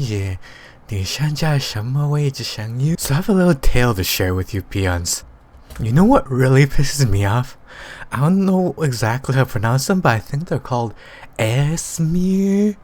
爷，你现在什么位置想you? So I have a little tale to share with you peons. You know what really pisses me off? I don't know exactly how to pronounce them, but I think they're called Esmir.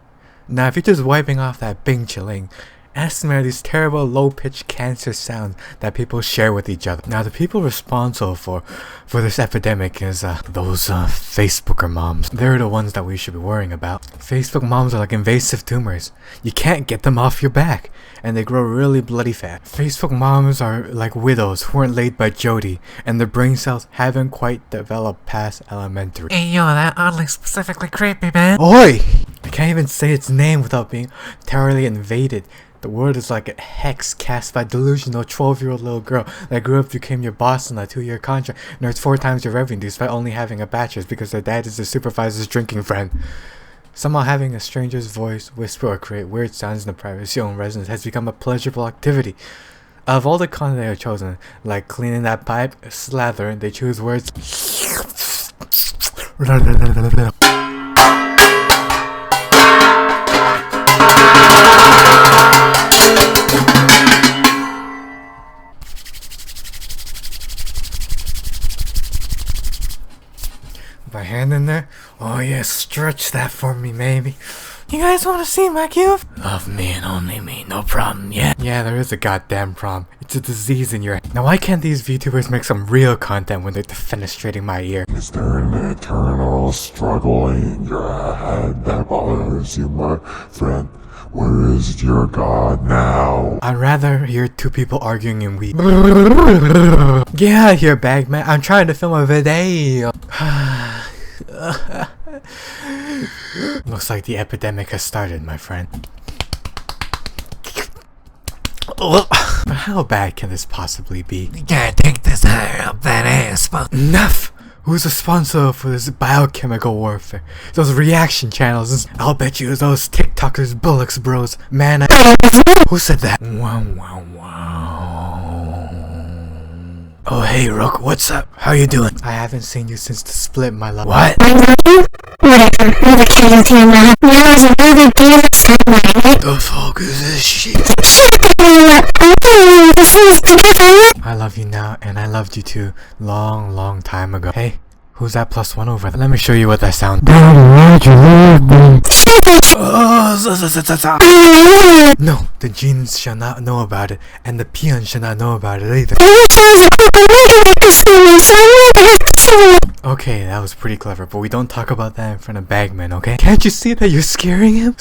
Now, if you're just wiping off that Bing chilling, Esmir are these terrible low-pitched cancer sounds that people share with each other. Now, the people responsible for this epidemic is those Facebooker moms. They're the ones that we should be worrying about. Facebook moms are like invasive tumors. You can't get them off your back, and they grow really bloody fat. Facebook moms are like widows who weren't laid by Jody, and their brain cells haven't quite developed past elementary. Hey yo, that oddly specifically creepy, man. Oi! I can't even say its name without being thoroughly invaded. The word is like a hex cast by a delusional 12-year-old little girl that grew up, became your boss on a 2-year contract, and earns 4 times your revenue despite only having a bachelor's because their dad is the supervisor's drinking friend. Somehow having a stranger's voice whisper or create weird sounds in the privacy of your own residence has become a pleasurable activity. Out of all the content they have chosen, like cleaning that pipe, slather, they choose words my hand in there. Oh yeah, stretch that for me, maybe. You guys want to see my cube? Love me and only me, no problem yet. Yeah, there is a goddamn problem. It's a disease in your head. Now why can't these VTubers make some real content when they're defenestrating my ear? Is there an eternal struggle in your head that bothers you, my friend? Where is your God now? I'd rather hear 2 people arguing and weep. Get out of here, Bagman. I'm trying to film a video. Looks like the epidemic has started, my friend. But how bad can this possibly be? You gotta take this higher up that ass, but Enough! Who's responsible for this biochemical warfare? Those reaction channels. I'll bet you those TikTokers, Bullocks bros. Man, who said that? Wow, wow, wow. Oh, hey, Rook, what's up? How you doing? I haven't seen you since the split, my love. What? The fuck is this shit? I love you now, and I loved you too, long time ago. Hey, who's that +1 over there? Let me show you what that sounds. No, the genes shall not know about it, and the peons shall not know about it either. Okay, that was pretty clever, but we don't talk about that in front of Bagman, okay? Can't you see that you're scaring him?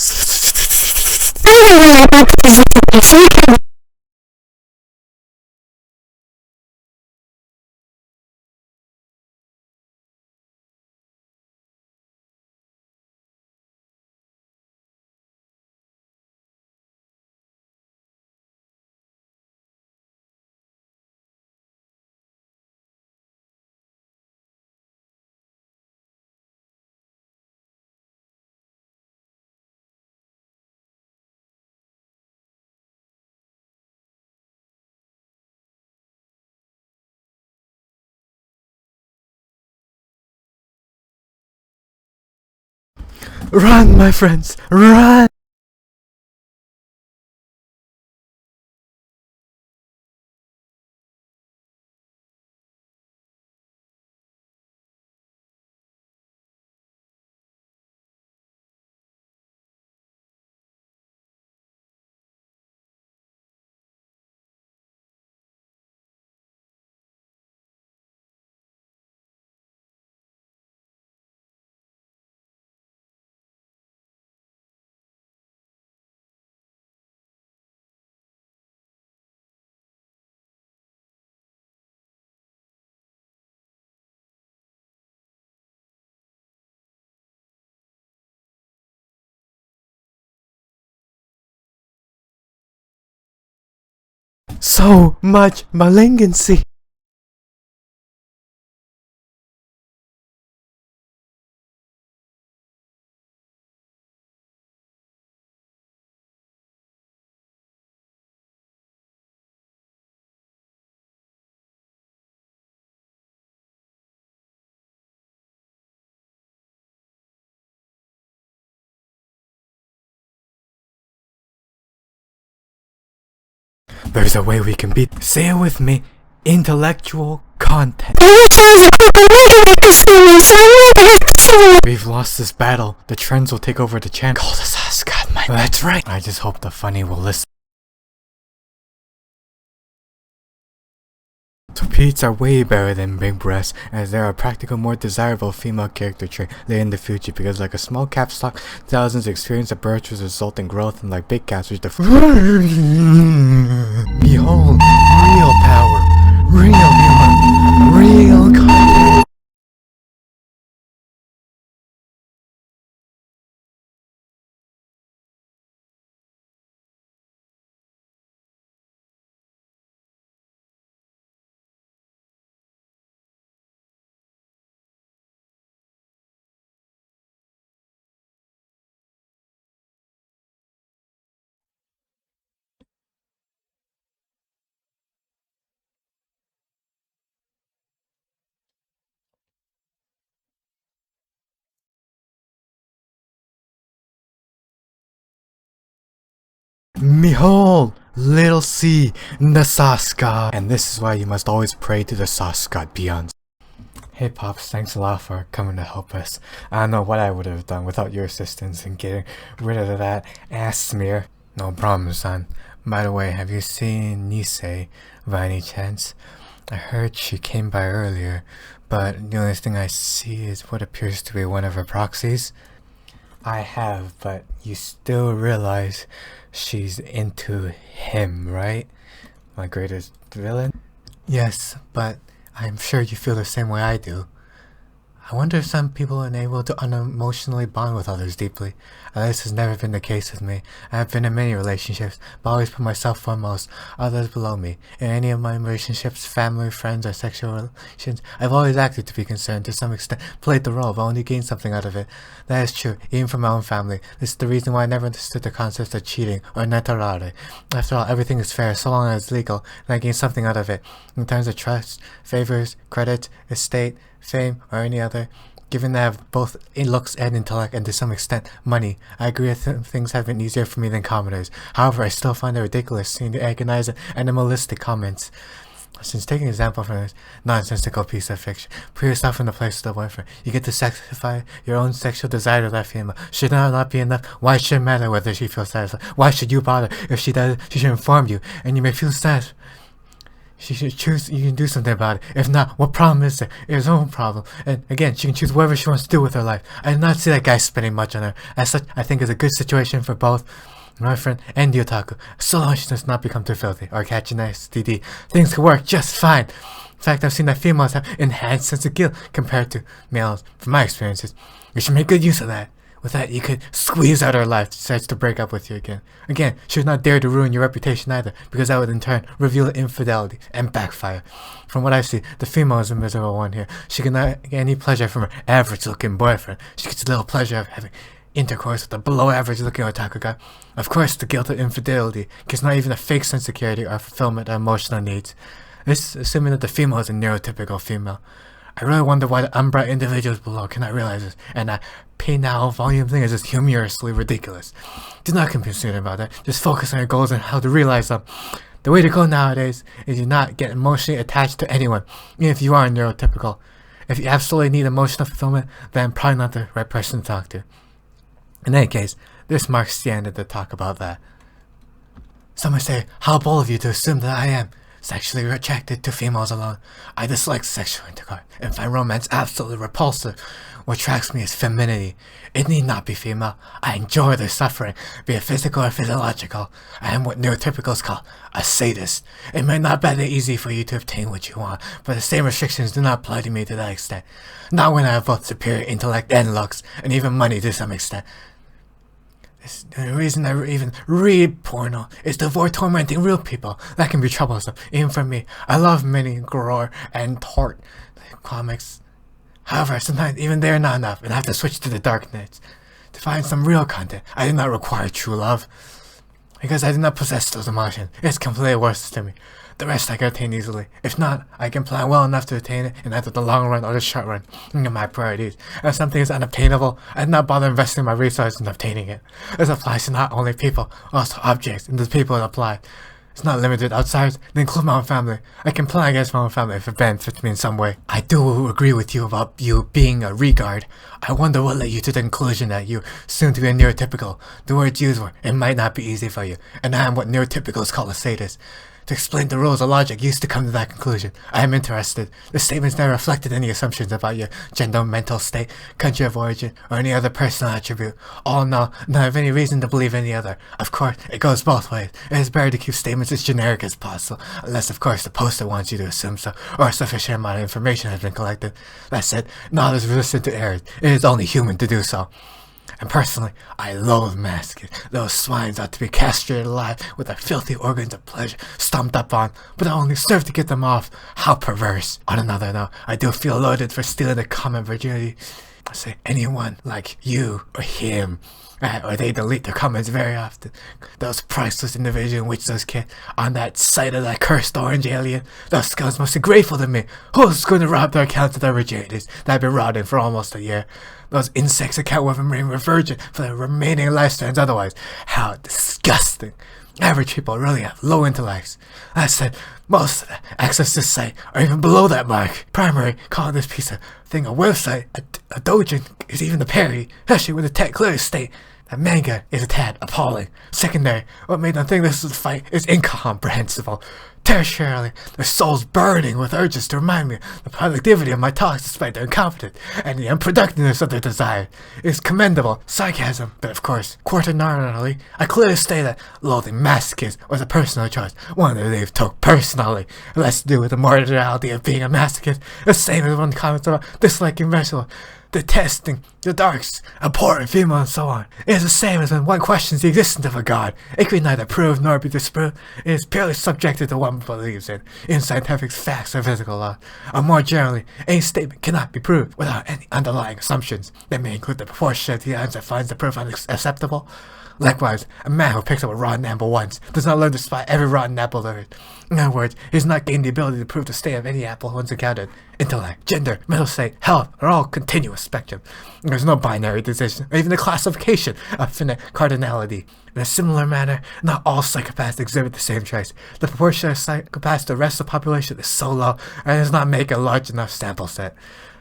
Run, my friends, run! So much malignancy. There's a way we can beat. Say it with me. Intellectual content. We've lost this battle. The trends will take over the channel. Call the sauce, God, my. That's right. I just hope the funny will listen. Pete's are way better than big breasts, as they are a practical, more desirable female character trait later in the future, because like a small cap stock, thousands experience at birth which result in growth, and like big cats which behold, real power, real humor, real content. Behold, little C, the sauce god. And this is why you must always pray to the sauce god beyond. Hey Pops, thanks a lot for coming to help us. I don't know what I would have done without your assistance in getting rid of that ass smear. No problem, son. By the way, have you seen Nisei by any chance? I heard she came by earlier, but the only thing I see is what appears to be one of her proxies. I have, but you still realize she's into him, right? My greatest villain? Yes, but I'm sure you feel the same way I do. I wonder if some people are unable to unemotionally bond with others deeply. At least has never been the case with me. I have been in many relationships, but always put myself foremost, others below me. In any of my relationships, family, friends, or sexual relations, I've always acted to be concerned, to some extent, played the role, but only gained something out of it. That is true, even from my own family. This is the reason why I never understood the concept of cheating, or naturare. After all, everything is fair, so long as it's legal, and I gain something out of it. In terms of trust, favors, credit, estate, fame, or any other. Given that I have both looks and intellect, and to some extent, money, I agree that things have been easier for me than commoners. However, I still find it ridiculous seeing the agonizing, animalistic comments. Since taking an example from this nonsensical piece of fiction, put yourself in the place of the boyfriend. You get to satisfy your own sexual desire to that female. Should that not be enough? Why should it matter whether she feels satisfied? Why should you bother? If she does, she should inform you, and you may feel sad. She should choose, you can do something about it. If not, what problem is there? It's her own problem. And again, she can choose whatever she wants to do with her life. I did not see that guy spending much on her. As such, I think it's a good situation for both my friend and the otaku. So long as she does not become too filthy or catch an STD, things can work just fine. In fact, I've seen that females have enhanced sense of guilt compared to males, from my experiences. You should make good use of that. With that, you could squeeze out her life, decides to break up with you again. Again, she would not dare to ruin your reputation either, because that would in turn reveal infidelity and backfire. From what I see, the female is a miserable one here. She cannot get any pleasure from her average-looking boyfriend. She gets a little pleasure of having intercourse with a below-average-looking otaku guy. Of course, the guilt of infidelity gives not even a fake sense of security or fulfillment of emotional needs. This is assuming that the female is a neurotypical female. I really wonder why the umbra individuals below cannot realize this, and that pay now volume thing is just humorously ridiculous. Do not get concerned about that, just focus on your goals and how to realize them. The way to go nowadays is you not get emotionally attached to anyone, even if you are neurotypical. If you absolutely need emotional fulfillment, then I'm probably not the right person to talk to. In any case, this marks the end of the talk about that. Some may say, how bold of you to assume that I am sexually attracted to females alone. I dislike sexual intercourse and find romance absolutely repulsive. What attracts me is femininity. It need not be female. I enjoy their suffering, be it physical or physiological. I am what neurotypicals call a sadist. It may not be that easy for you to obtain what you want, but the same restrictions do not apply to me to that extent. Not when I have both superior intellect and looks, and even money to some extent. The reason I even read porno is to avoid tormenting real people. That can be troublesome, even for me. I love many gore and tort comics. However, sometimes even they are not enough, and I have to switch to the darkness to find some real content. I do not require true love, because I do not possess those emotions. It's completely worthless to me. The rest I can attain easily. If not, I can plan well enough to attain it in either the long run or the short run. My priorities. If something is unobtainable, I do not bother investing my resources in obtaining it. This applies to not only people, also objects, and the people it applies. It's not limited outside, they include my own family. I can plan against my own family if it benefits me in some way. I do agree with you about you being a regard. I wonder what led you to the conclusion that you soon to be a neurotypical. The words used were, it might not be easy for you, and I am what neurotypicals call a sadist. To explain the rules of logic used to come to that conclusion. I am interested. The statements never reflected any assumptions about your gender, mental state, country of origin, or any other personal attribute. All in all, none have any reason to believe any other. Of course, it goes both ways. It is better to keep statements as generic as possible, unless of course the poster wants you to assume so, or a sufficient amount of information has been collected. That said, not as resistant to errors. It is only human to do so. And personally, I loathe masking. Those swines ought to be castrated alive with their filthy organs of pleasure stomped up on, but I only serve to get them off. How perverse. On another note, I do feel loaded for stealing the common virginity. I say anyone like you or him, or they delete their comments very often. Those priceless individuals in which those kids on that site of that cursed orange alien, those scums must be grateful to me. Who's going to rob their accounts of their virginities that have been rotting for almost a year? Those insects that can't remain virgin for their remaining lifespans otherwise. How disgusting. Average people really have low intellects. I said, most of the access to the site are even below that mark. Primary, calling this piece of thing a website, a dojin is even the parody, especially with the tech clearly state that manga is a tad appalling. Secondary, what made them think this was a fight is incomprehensible. Tertiarily, their souls burning with urges to remind me of the productivity of my talks despite their incompetence and the unproductiveness of their desire. It is commendable sarcasm, but of course, quaternarily, I clearly state that loathing masochist was a personal choice, one that they took personally, less to do with the morality of being a masochist, the same as one comments about disliking vegetables, detesting the darks, abhorring female, and so on. It is the same as when one questions the existence of a god. It can be neither proved nor be disproved. It is purely subjective to what one believes in scientific facts or physical law. Or more generally, any statement cannot be proved without any underlying assumptions that may include the proportion of the evidence that finds the proof unacceptable. Likewise, a man who picks up a rotten apple once does not learn to spot every rotten apple there is. In other words, he has not gained the ability to prove the state of any apple once encountered. Intellect, gender, mental state, health are all continuous spectrum. There is no binary decision, or even the classification of finite cardinality. In a similar manner, not all psychopaths exhibit the same traits. The proportion of psychopaths to the rest of the population is so low, and does not make a large enough sample set.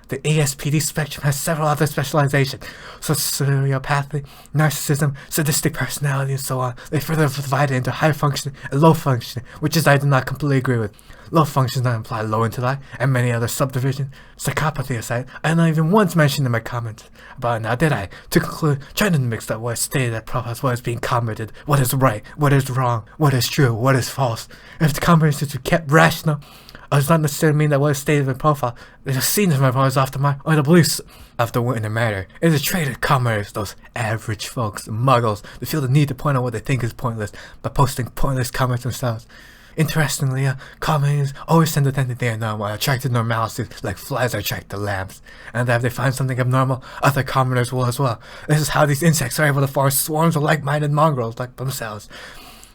The ASPD spectrum has several other specializations, such as sociopathy, narcissism, sadistic personality, and so on. They further divide it into high functioning and low functioning, which is I do not completely agree with. Low functions not imply low intellect, and many other subdivisions. Psychopathy aside, I not even once mentioned in my comments about it now, did I? To conclude, trying to mix up what is stated at profiles, what is being commented, what is right, what is wrong, what is true, what is false. If the conversations were kept rational, it does not necessarily mean that what is stated in my profile is a scene of my profile is after my or the beliefs of the in the matter. It is a trait of commoners, those average folks, muggles, that feel the need to point out what they think is pointless by posting pointless comments themselves. Interestingly, commoners always tend to think that they are normal, attracted to normalcy like flies are attracted to lamps, and that if they find something abnormal, other commoners will as well. This is how these insects are able to form swarms of like-minded mongrels like themselves.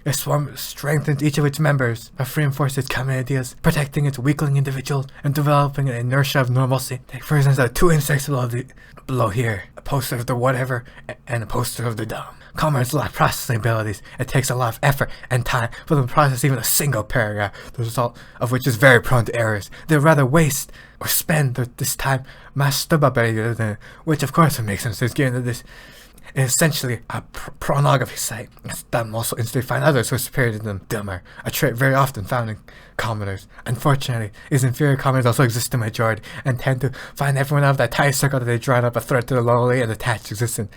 A swarm strengthens each of its members by reinforcing its common ideas, protecting its weakling individuals, and developing an inertia of normalcy. Take for instance the two insects below here, a poster of the whatever and a poster of the dumb. Commoners lack processing abilities. It takes a lot of effort and time for them to process even a single paragraph, the result of which is very prone to errors. They'd rather waste or spend this time masturbating, which of course would make sense. There's given that this is essentially a pornography site. It's them also instantly find others who are superior to them dumber, a trait very often found in commoners. Unfortunately, these inferior commoners also exist in the majority and tend to find everyone out of that tiny circle that they drawn up a threat to the lowly and attached existence.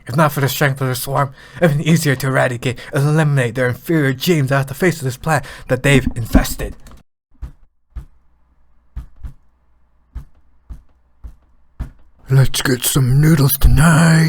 If not for the strength of the swarm, it would be easier to eradicate and eliminate their inferior genes out of the face of this planet that they've infested. Let's get some noodles tonight.